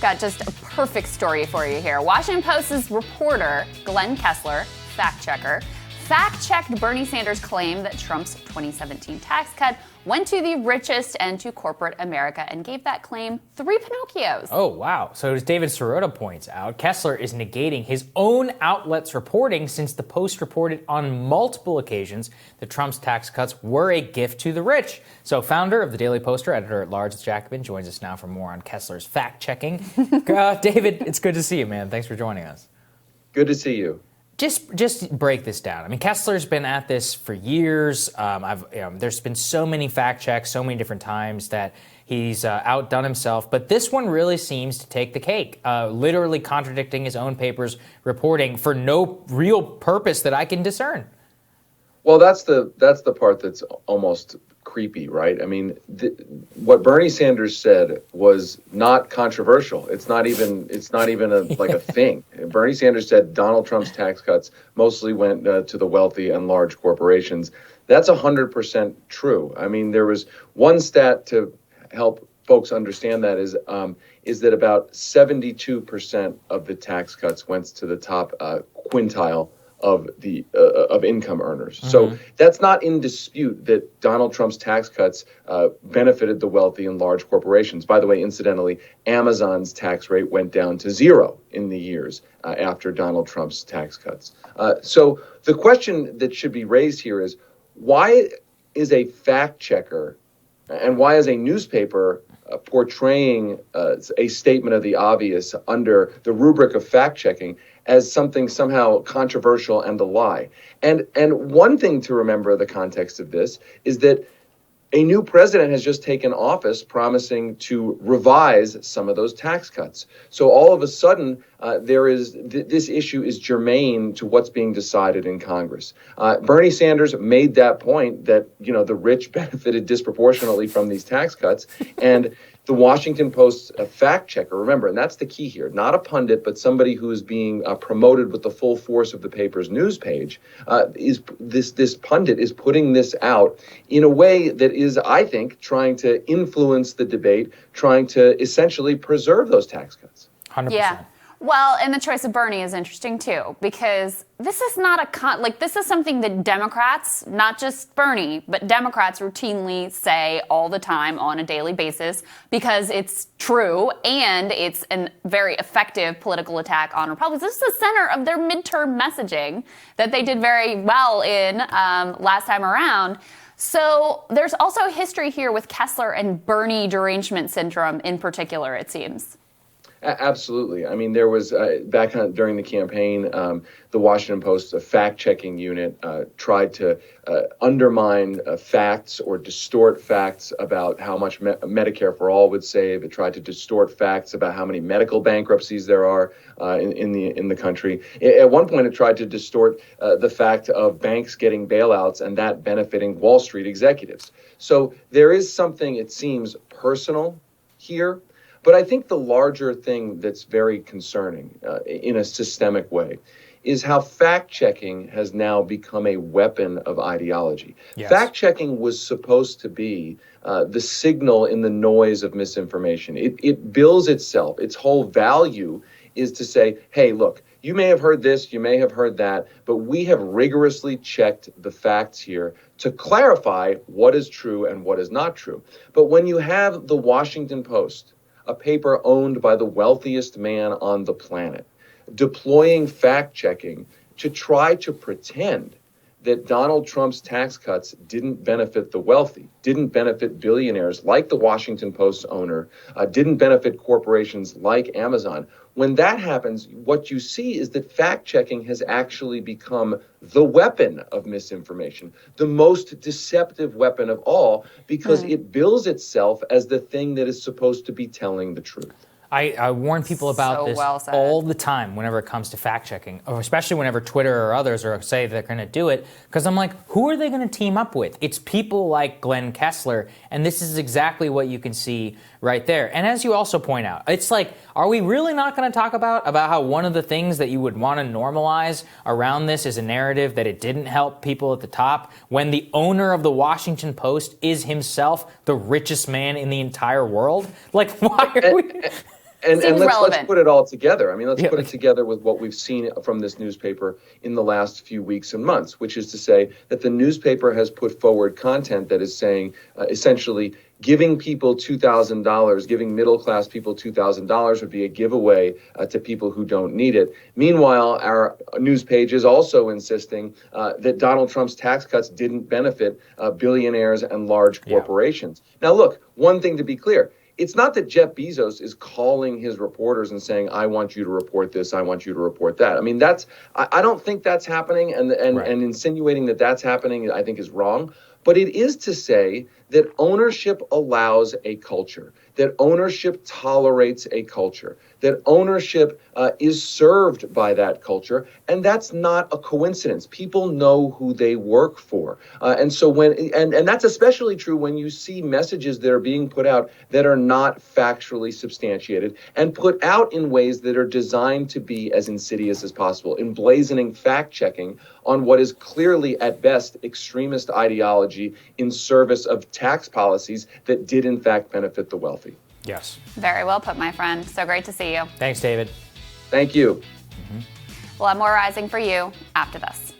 Got just a perfect story for you here. Washington Post's reporter, Glenn Kessler, fact-checker, fact-checked Bernie Sanders' claim that Trump's 2017 tax cut went to the richest and to corporate America and gave that claim 3 Pinocchios. Oh, wow. So as David Sirota points out, Kessler is negating his own outlet's reporting since the Post reported on multiple occasions that Trump's tax cuts were a gift to the rich. So founder of the Daily Poster, editor-at-large Jacobin, joins us now for more on Kessler's fact-checking. David, it's good to see you, man. Thanks for joining us. Good to see you. Just break this down. I mean, Kessler's been at this for years. There's been so many fact checks, so many different times that he's outdone himself. But this one really seems to take the cake, literally contradicting his own paper's reporting for no real purpose that I can discern. Well, that's the part that's almost creepy, right? I mean, what Bernie Sanders said was not controversial. It's not even like a thing. Bernie Sanders said Donald Trump's tax cuts mostly went to the wealthy and large corporations. That's 100% true. I mean, there was one stat to help folks understand that is that about 72% of the tax cuts went to the top quintile of income earners. Mm-hmm. So that's not in dispute that Donald Trump's tax cuts benefited the wealthy and large corporations. By the way, incidentally, Amazon's tax rate went down to 0 in the years after Donald Trump's tax cuts. So the question that should be raised here is, why is a fact checker and why is a newspaper portraying a statement of the obvious under the rubric of fact-checking as something somehow controversial and a lie? And one thing to remember in the context of this is that a new president has just taken office promising to revise some of those tax cuts. So all of a sudden, this issue is germane to what's being decided in Congress. Bernie Sanders made that point that, the rich benefited disproportionately from these tax cuts. And the Washington Post fact checker, remember, and that's the key here, not a pundit, but somebody who is being promoted with the full force of the paper's news page, this pundit is putting this out in a way that is, I think, trying to influence the debate, trying to essentially preserve those tax cuts. 100%. Yeah. Well, and the choice of Bernie is interesting, too, because this is not this is something that Democrats, not just Bernie, but Democrats routinely say all the time on a daily basis because it's true and it's a very effective political attack on Republicans. This is the center of their midterm messaging that they did very well in last time around. So there's also a history here with Kessler and Bernie derangement syndrome in particular, it seems. Absolutely. I mean, there was back during the campaign, the Washington Post, a fact-checking unit, tried to undermine facts or distort facts about how much Medicare for All would save. It tried to distort facts about how many medical bankruptcies there are in the country. At one point, it tried to distort the fact of banks getting bailouts and that benefiting Wall Street executives. So there is something, it seems, personal here. But I think the larger thing that's very concerning in a systemic way is how fact-checking has now become a weapon of ideology. Yes. Fact-checking was supposed to be the signal in the noise of misinformation. It bills itself. Its whole value is to say, hey, look, you may have heard this, you may have heard that, but we have rigorously checked the facts here to clarify what is true and what is not true. But when you have the Washington Post, a paper owned by the wealthiest man on the planet, deploying fact-checking to try to pretend that Donald Trump's tax cuts didn't benefit the wealthy, didn't benefit billionaires like the Washington Post owner, didn't benefit corporations like Amazon. When that happens, what you see is that fact-checking has actually become the weapon of misinformation, the most deceptive weapon of all, because it bills itself as the thing that is supposed to be telling the truth. I warn people about this all the time whenever it comes to fact-checking, or especially whenever Twitter or others say they're going to do it, because I'm like, who are they going to team up with? It's people like Glenn Kessler, and this is exactly what you can see right there. And as you also point out, it's like, are we really not going to talk about how one of the things that you would want to normalize around this is a narrative that it didn't help people at the top when the owner of the Washington Post is himself the richest man in the entire world? Like, why are we... And let's put it all together. I mean, let's put it together with what we've seen from this newspaper in the last few weeks and months, which is to say that the newspaper has put forward content that is saying essentially giving people $2,000, giving middle-class people $2,000 would be a giveaway to people who don't need it. Meanwhile, our news page is also insisting that Donald Trump's tax cuts didn't benefit billionaires and large corporations. Now, look, one thing to be clear. It's not that Jeff Bezos is calling his reporters and saying, I want you to report this, I want you to report that. I mean, I don't think that's happening, and insinuating that that's happening, I think, is wrong. But it is to say that ownership allows a culture, that ownership tolerates a culture, that ownership is served by that culture, and that's not a coincidence. People know who they work for, and so and that's especially true when you see messages that are being put out that are not factually substantiated and put out in ways that are designed to be as insidious as possible, emblazoning fact-checking on what is clearly, at best, extremist ideology in service of tax policies that did, in fact, benefit the wealthy. Yes. Very well put, my friend. So great to see you. Thanks, David. Thank you. We'll have more Rising for you after this.